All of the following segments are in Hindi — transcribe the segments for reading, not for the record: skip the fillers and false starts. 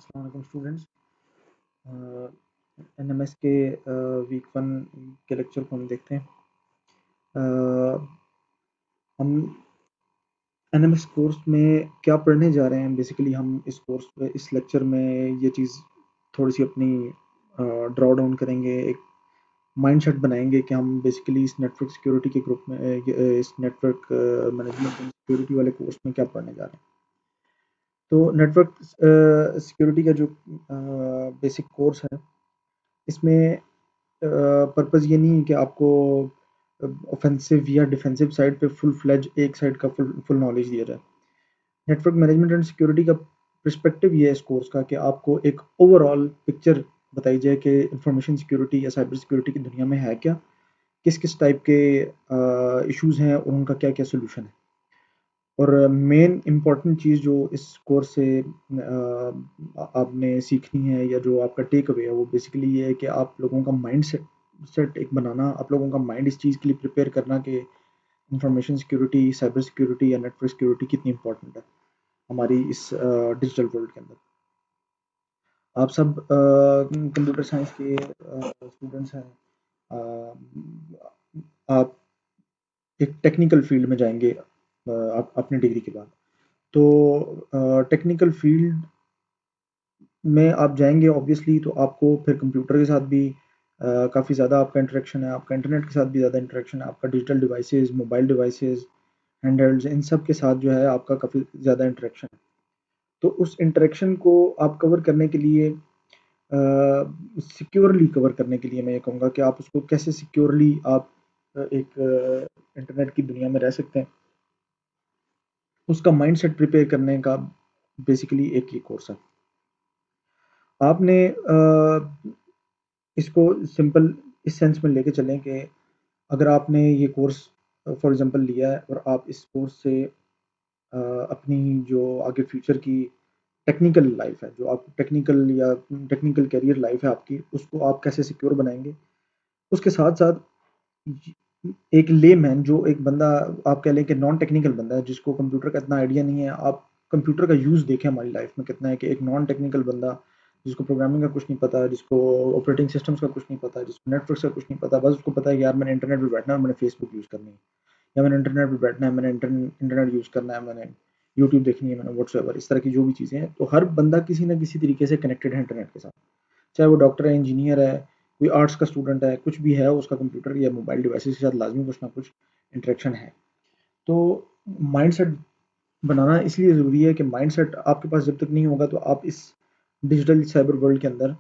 अस्सलाम वालेकुम स्टूडेंट्स। एनएमएस के वीक 1 के लेक्चर को हम देखते हैं। हम एनएमएस कोर्स में क्या पढ़ने जा रहे हैं। बेसिकली हम इस लेक्चर में ये चीज़ थोड़ी सी अपनी ड्रॉ डाउन करेंगे, एक माइंडसेट बनाएंगे कि हम बेसिकली इस नेटवर्क सिक्योरिटी के ग्रुप में इस नेटवर्क मैनेजमेंट एंड सिक्योरिटी वाले कोर्स में क्या पढ़ने जा रहे हैं। तो नेटवर्क सिक्योरिटी का जो बेसिक कोर्स है, इसमें पर्पज़ ये नहीं है कि आपको ऑफेंसिव या डिफेंसिव साइड पे फुल फ्लेज एक साइड का फुल नॉलेज दिया जाए। नेटवर्क मैनेजमेंट एंड सिक्योरिटी का पर्सपेक्टिव ये है इस कोर्स का कि आपको एक ओवरऑल पिक्चर बताई जाए कि इंफॉर्मेशन सिक्योरिटी या साइबर सिक्योरिटी की दुनिया में है क्या, किस किस टाइप के इश्यूज हैं और उनका क्या क्या सोल्यूशन है। और मेन इम्पॉर्टेंट चीज़ जो इस कोर्स से आपने सीखनी है या जो आपका टेक अवे है, वो बेसिकली ये है कि आप लोगों का माइंड सेट एक बनाना, आप लोगों का माइंड इस चीज़ के लिए प्रिपेयर करना कि इंफॉर्मेशन सिक्योरिटी, साइबर सिक्योरिटी या नेटवर्क सिक्योरिटी कितनी इंपॉर्टेंट है हमारी इस डिजिटल वर्ल्ड के अंदर। आप सब कंप्यूटर साइंस के स्टूडेंट्स हैं। आप एक टेक्निकल फील्ड में जाएंगे आप अपनी डिग्री के बाद। तो टेक्निकल फील्ड में आप जाएंगे ऑब्वियसली, तो आपको फिर कंप्यूटर के साथ भी काफ़ी ज़्यादा आपका इंटरेक्शन है, आपका इंटरनेट के साथ भी ज़्यादा इंटरेक्शन है, आपका डिजिटल डिवाइसेस, मोबाइल डिवाइसेस, हैंडहेल्ड्स, इन सब के साथ जो है आपका काफ़ी ज़्यादा इंटरेक्शन है। तो उस इंटरेक्शन को आप कवर करने के लिए, सिक्योरली कवर करने के लिए, मैं ये कहूँगा कि आप उसको कैसे सिक्योरली आप एक इंटरनेट की दुनिया में रह सकते हैं, उसका माइंडसेट प्रिपेयर करने का बेसिकली एक ही कोर्स है। आपने इसको सिंपल इस सेंस में लेके चलें कि अगर आपने ये कोर्स फॉर एग्जांपल लिया है और आप इस कोर्स से अपनी जो आगे फ्यूचर की टेक्निकल लाइफ है, जो आप टेक्निकल करियर लाइफ है आपकी, उसको आप कैसे सिक्योर बनाएंगे। उसके साथ साथ एक लेमैन, जो एक बंदा, आप कह लें कि नॉन टेक्निकल बंदा है, जिसको कंप्यूटर का इतना आइडिया नहीं है, आप कंप्यूटर का यूज़ देखें हमारी लाइफ में कितना है कि एक नॉन टेक्निकल बंदा जिसको प्रोग्रामिंग का कुछ नहीं पता, जिसको ऑपरेटिंग सिस्टम्स का कुछ नहीं पता, जिसको नेटवर्क का कुछ नहीं पता, बस उसको पता है कि यार मैंने इंटरनेट पे बैठना है और मैंने फेसबुक यूज़ करनी है, या मैंने इंटरनेट पे बैठना है, मैंने इंटरनेट यूज़ करना है, मैंने यूट्यूब देखनी है, मैंने व्हाट्सएवर, इस तरह की जो भी चीज़ें हैं। तो हर बंदा किसी ना किसी तरीके से कनेक्टेड है इंटरनेट के साथ, चाहे वो डॉक्टर है, इंजीनियर है, कोई आर्ट्स का स्टूडेंट है, कुछ भी है, उसका कंप्यूटर या मोबाइल डिवाइसेस के साथ लाजमी कुछ ना कुछ इंटरेक्शन है। तो माइंडसेट बनाना इसलिए ज़रूरी है कि माइंडसेट आपके पास जब तक नहीं होगा तो आप इस डिजिटल साइबर वर्ल्ड के अंदर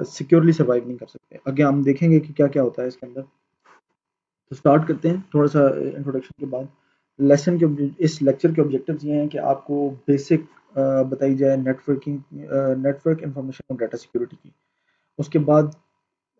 सिक्योरली सर्वाइव नहीं कर सकते। आगे हम देखेंगे कि क्या क्या होता है इसके अंदर। तो स्टार्ट करते हैं थोड़ा सा इंट्रोडक्शन के बाद। इस लेक्चर के ऑब्जेक्टिव्स ये हैं कि आपको बेसिक बताई जाए नेटवर्क इंफॉर्मेशन और डाटा सिक्योरिटी की। उसके बाद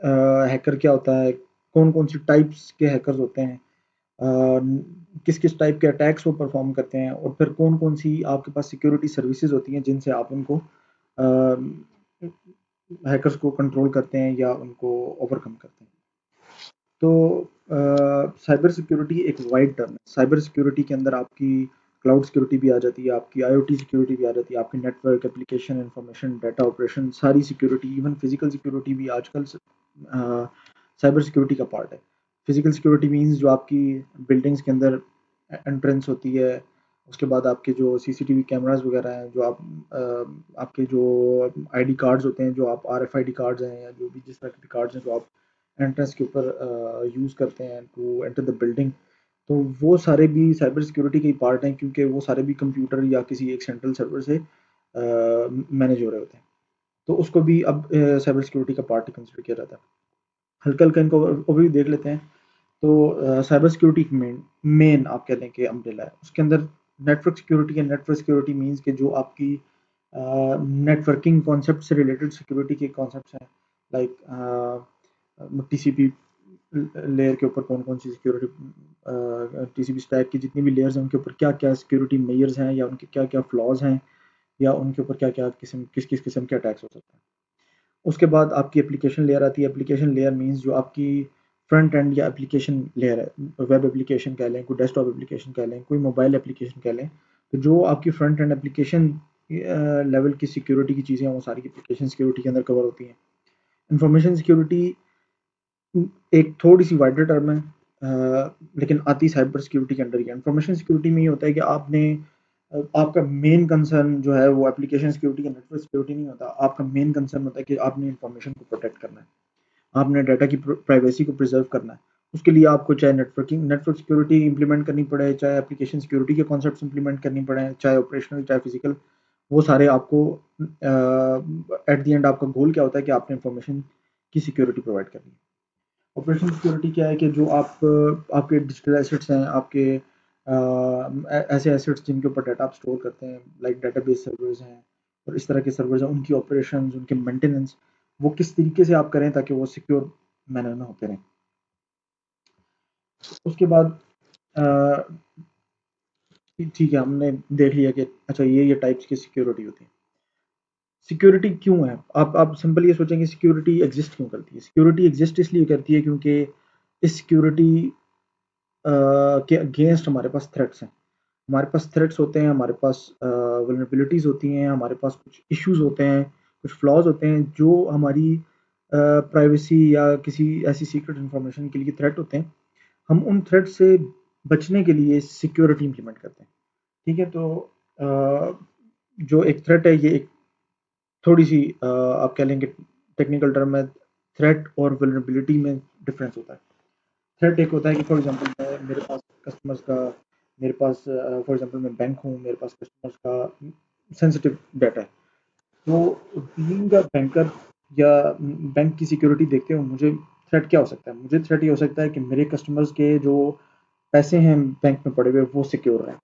हैकर क्या होता है, कौन कौन सी टाइप्स के हैकर्स होते हैं, किस किस टाइप के अटैक्स वो परफॉर्म करते हैं, और फिर कौन कौन सी आपके पास सिक्योरिटी सर्विसेज होती हैं जिनसे आप उनको हैकर्स को कंट्रोल करते हैं या उनको ओवरकम करते हैं। तो साइबर सिक्योरिटी एक वाइड टर्म है। साइबर सिक्योरिटी के अंदर आपकी क्लाउड सिक्योरिटी भी आ जाती है, आपकी आईओटी सिक्योरिटी भी आ जाती है, आपकी network application information data operation सारी सिक्योरिटी, इवन फिजिकल सिक्योरिटी भी आजकल साइबर सिक्योरिटी का पार्ट है। फिजिकल सिक्योरिटी मींस जो आपकी बिल्डिंग्स के अंदर एंट्रेंस होती है, उसके बाद आपके जो सीसीटीवी कैमरास वगैरह हैं, जो आपके जो आईडी कार्ड्स होते हैं, जो आप आरएफआईडी कार्ड्स हैं या जो भी जिस तरह के कार्ड्स हैं जो आप एंट्रेंस के ऊपर यूज़ करते हैं टू एंटर द बिल्डिंग, तो वो सारे भी साइबर सिक्योरिटी के ही पार्ट हैं, क्योंकि वो सारे भी कंप्यूटर या किसी एक सेंट्रल सर्वर से मैनेज हो रहे होते हैं। तो उसको भी अब साइबर सिक्योरिटी का पार्ट कंसिडर किया जाता है। हल्का हल्का इनको ओवरव्यू देख लेते हैं। तो साइबर सिक्योरिटी मेन मेन आप कह दें कि अम्ब्रेला है। उसके अंदर नेटवर्क सिक्योरिटी है। नेटवर्क सिक्योरिटी मीन्स कि जो आपकी नेटवर्किंग कॉन्सेप्ट से रिलेटेड सिक्योरिटी के कॉन्सेप्ट्स हैं, लाइक टीसीपी लेयर के ऊपर कौन कौन सी सिक्योरिटी, टीसीपी स्टैक की जितनी भी लेयर्स हैं उनके ऊपर क्या क्या सिक्योरिटी मेजर्स हैं या उनके क्या क्या फ्लॉज हैं, या उनके ऊपर क्या क्या किस किस किस्म के अटैक्स हो सकते हैं। उसके बाद आपकी एप्लीकेशन लेयर आती है। एप्लीकेशन लेयर मीन्स जो आपकी फ्रंट एंड या एप्लीकेशन लेयर है, वेब एप्लीकेशन कह लें, कोई डेस्कटॉप एप्लीकेशन कह लें, कोई मोबाइल एप्लीकेशन कह लें। तो जो आपकी फ्रंट एंड एप्लीकेशन लेवल की सिक्योरिटी की चीज़ें हैं वो सारी एप्लीकेशन सिक्योरिटी के अंदर कवर होती हैं। इंफॉर्मेशन सिक्योरिटी एक थोड़ी-सी वाइडर टर्म है, लेकिन आती साइबर सिक्योरिटी के अंडर ही है। इंफॉर्मेशन सिक्योरिटी में ये होता है कि आपका मेन कंसर्न जो है वो एप्लीकेशन सिक्योरिटी या नेटवर्क सिक्योरिटी नहीं होता। आपका मेन कंसर्न होता है कि आपने इंफॉर्मेशन को प्रोटेक्ट करना है। आपने डाटा की प्राइवेसी को प्रिजर्व करना है। उसके लिए आपको चाहे नेटवर्क सिक्योरिटी इंप्लीमेंट करनी पड़े, चाहे एप्लीकेशन सिक्योरिटी के कॉन्सेप्ट्स इंप्लीमेंट करनी पड़े, चाहे ऑपरेशनल, चाहे फिजिकल, वो सारे आपको एट द एंड आपका गोल क्या होता है कि आपने इंफॉर्मेशन की सिक्योरिटी प्रोवाइड करनी है। ऑपरेशनल सिक्योरिटी क्या है कि जो आपके डिजिटल एसेट्स हैं, आपके ऐसे एसेट्स जिनके ऊपर डाटा आप स्टोर करते हैं, लाइक डेटाबेस सर्वर्स हैं और इस तरह के सर्वर्स हैं, उनकी ऑपरेशंस, उनके मेंटेनेंस, वो किस तरीके से आप करें ताकि वो सिक्योर मैनर में होते रहें। उसके बाद ठीक है, हमने देख लिया कि अच्छा ये टाइप्स की सिक्योरिटी होती है। सिक्योरिटी क्यों है? आप सिंपल ये सोचेंगे सिक्योरिटी एग्जिस्ट क्यों करती है? सिक्योरिटी एग्जिस्ट इसलिए करती है क्योंकि इस सिक्योरिटी के अगेंस्ट हमारे पास थ्रेट्स हैं। हमारे पास थ्रेट्स होते हैं, हमारे पास वल्नरेबिलिटीज़ होती हैं, हमारे पास कुछ इश्यूज़ होते हैं, कुछ फ्लॉज़ होते हैं जो हमारी प्राइवेसी या किसी ऐसी सीक्रेट इन्फॉर्मेशन के लिए थ्रेट होते हैं। हम उन थ्रेट से बचने के लिए सिक्योरिटी इम्प्लीमेंट करते हैं। ठीक है? तो जो एक थ्रेट है ये एक थोड़ी-सी आप कह लेंगे टेक्निकल टर्म में थ्रेट और वल्नरेबिलिटी में डिफरेंस होता है। थ्रेट एक होता है कि फॉर एग्जांपल मैं मेरे पास कस्टमर्स का मेरे पास फॉर एग्जांपल मैं बैंक हूँ, मेरे पास कस्टमर्स का सेंसिटिव डाटा है। तो बीइंग अ बैंकर या बैंक की सिक्योरिटी देखते हुए मुझे थ्रेट क्या हो सकता है? मुझे थ्रेट ये हो सकता है कि मेरे कस्टमर्स के जो पैसे हैं बैंक में पड़े हुए वो सिक्योर रहें।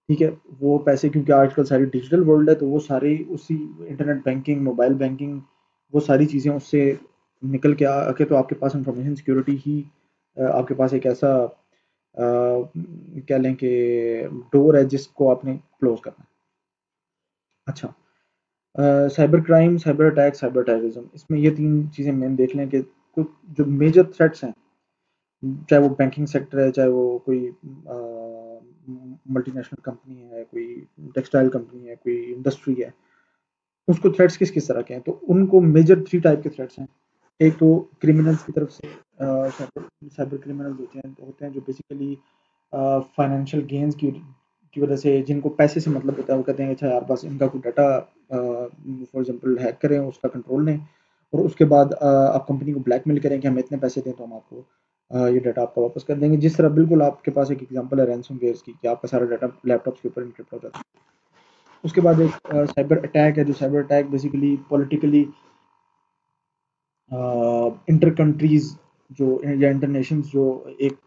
ठीक है? वो पैसे क्योंकि आजकल सारी डिजिटल वर्ल्ड है तो वो सारी उसी इंटरनेट बैंकिंग, मोबाइल बैंकिंग, वो सारी चीज़ें उससे निकल के आके तो आपके पास इंफॉर्मेशन सिक्योरिटी ही आपके पास एक ऐसा कह लें कि डोर है जिसको आपने क्लोज़ करना है। अच्छा, cyber crime, cyber attack, cyber terrorism, इसमें ये 3 चीज़ें मेन देख लें कि कुछ जो मेजर थ्रेट्स हैं, चाहे वो बैंकिंग सेक्टर है, चाहे वो कोई मल्टीनेशनल कंपनी है, कोई टेक्सटाइल कंपनी है, कोई इंडस्ट्री है, उसको थ्रेट्स किस-किस तरह के हैं? तो उनको मेजर 3 टाइप के थ्रेट्स हैं। एक तो क्रिमिनल्स की तरफ से साइबर साइबर क्रिमिनल्स होते हैं जो बेसिकली फाइनेंशियल गेन्स की वजह से जिनको पैसे से मतलब होता है वो कहते हैं अच्छा यार बस इनका कोई डाटा फॉर एग्जांपल हैक करें, उसका कंट्रोल लें और उसके बाद आप कंपनी को ब्लैकमेल करें कि हमें इतने पैसे दें तो हम आपको ये डाटा आपका वापस कर देंगे। जिस तरह बिल्कुल आपके पास एक एग्जांपल है रैनसमवेयर्स की कि आपका सारा डाटा लैपटॉप्स के ऊपर एन्क्रिप्ट हो जाता है। उसके बाद एक साइबर अटैक है, जो cyber attack basically politically inter countries जो या इंटर नेशंस जो एक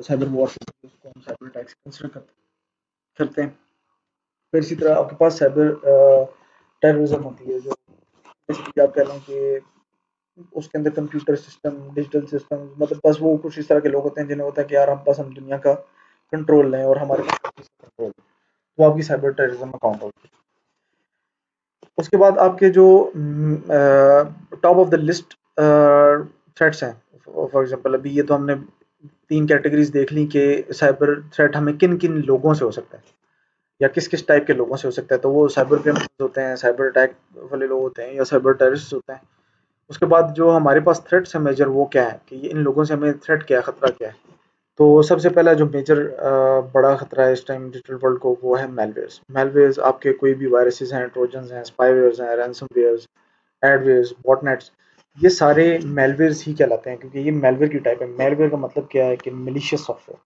साइबर वॉर उसको हम साइबर अटैक्स कंसिडर करते हैं। फिर इसी तरह आपके पास साइबर टेररिज्म होती है जो बेसिकली आप कह लें कि उसके अंदर कंप्यूटर सिस्टम, डिजिटल सिस्टम, मतलब बस वो कुछ इस तरह के लोग होते हैं जिन्हें होता है कि यार हम दुनिया का कंट्रोल लें और हमारे पास कंट्रोल, वो आपकी साइबर टेररिज्म अकाउंट होगी। उसके बाद आपके जो top of the list threats हैं, फॉर एग्जांपल अभी ये तो हमने 3 कैटेगरीज देख ली कि साइबर थ्रेट हमें किन-किन लोगों से हो सकता है या किस-किस टाइप के लोगों से हो सकता है। तो वो साइबर क्रिमिनल्स होते हैं, साइबर अटैक वाले लोग होते हैं या साइबर टेररिस्ट होते हैं। उसके बाद जो हमारे पास थ्रेट्स हैं मेजर वो क्या है कि इन लोगों से हमें थ्रेट क्या है, खतरा क्या है। तो सबसे पहला जो मेजर बड़ा खतरा है इस टाइम डिजिटल वर्ल्ड को वो है मेलवेयर्स। मेलवेयर्स आपके कोई भी वायरसेस हैं, ट्रोजन्स हैं, स्पाईवेयर्स हैं, रैनसमवेयर्स, एडवेयर्स, बॉटनेट्स, ये सारे मेलवेयर्स ही कहलाते हैं क्योंकि ये मेलवेयर की टाइप है। मेलवेयर का मतलब क्या है कि मिलिशियस सॉफ्टवेयर।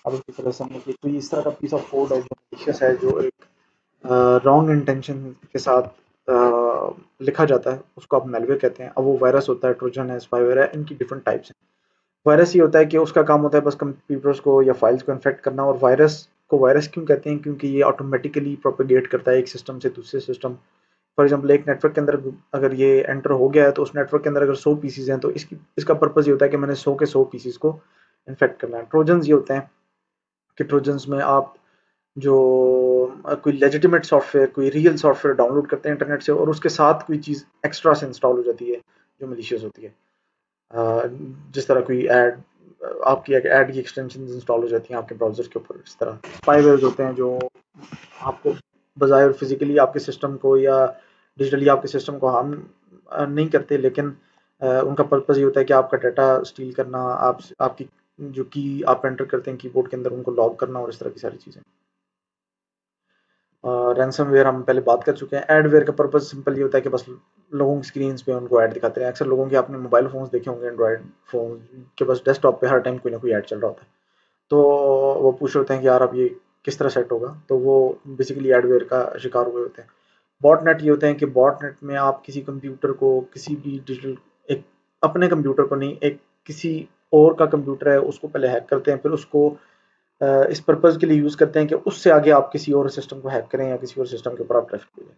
अब इसकी तरह समझ कि कोई इस तरह का पीस ऑफ कोड है जो मिलिशियस है, जो एक रॉन्ग इंटेंशन के साथ लिखा जाता है, उसको आप मेलवेयर कहते हैं। अब वो वायरस होता है, ट्रोजन है, स्पाईवेयर है, इनकी डिफरेंट टाइप्स हैं। वायरस ये होता है कि उसका काम होता है बस कंप्यूटर्स को या फाइल्स को इन्फेक्ट करना। और वायरस को वायरस क्यों कहते हैं? क्योंकि ये ऑटोमेटिकली प्रोपेगेट करता है एक सिस्टम से दूसरे सिस्टम। फॉर एग्जांपल एक नेटवर्क के अंदर अगर ये एंटर हो गया है तो उस नेटवर्क के अंदर अगर 100 पीसीज हैं तो इसका पर्पस ये होता है कि मैंने 100 के 100 पीसीज को इन्फेक्ट करना है। ट्रोजन्स ये होते हैं कि ट्रोजन्स में आप जो कोई लेजिटिमेट सॉफ्टवेयर, कोई रियल सॉफ्टवेयर डाउनलोड करते हैं इंटरनेट से और उसके साथ कोई चीज़ एक्स्ट्रा से इंस्टॉल हो जाती है जो मलिशियस होती है। जिस तरह कोई आपकी ऐड की एक्सटेंशन इंस्टॉल हो जाती हैं आपके ब्राउजर के ऊपर। इस तरह स्पाईवेयर्स होते हैं जो आपको बज़ाहिर फिज़िकली आपके सिस्टम को या डिजिटली आपके सिस्टम को हार्म नहीं करते, लेकिन उनका पर्पज़ ये होता है कि आपका डाटा स्टील करना, आपकी जो की आप एंटर करते हैं कीबोर्ड के अंदर उनको लॉक करना और इस तरह की सारी चीज़ें। रैनसमवेयर हम पहले बात कर चुके हैं। एडवेयर का पर्पज़ सिंपल ये होता है कि बस लोगों की स्क्रीन्स पे उनको ऐड दिखाते हैं। अक्सर लोगों के आपने मोबाइल फ़ोन्स देखे होंगे, एंड्रॉयड फ़ोन के बस डेस्कटॉप पे हर टाइम कोई ना कोई ऐड चल रहा होता है। तो वो पूछ रहे होते हैं कि यार अब ये किस तरह सेट होगा, तो वो बेसिकली एडवेयर का शिकार हुए होते हैं। बॉटनेट ये होते हैं कि बॉटनेट में आप किसी कंप्यूटर को, किसी भी डिजिटल, एक अपने कंप्यूटर को नहीं, एक किसी और का कंप्यूटर है उसको पहले हैक करते हैं, फिर उसको इस पर्पज़ के लिए यूज़ करते हैं कि उससे आगे आप किसी और सिस्टम को हैक करें या किसी और सिस्टम के ऊपर आप ट्रैफिक भेजें।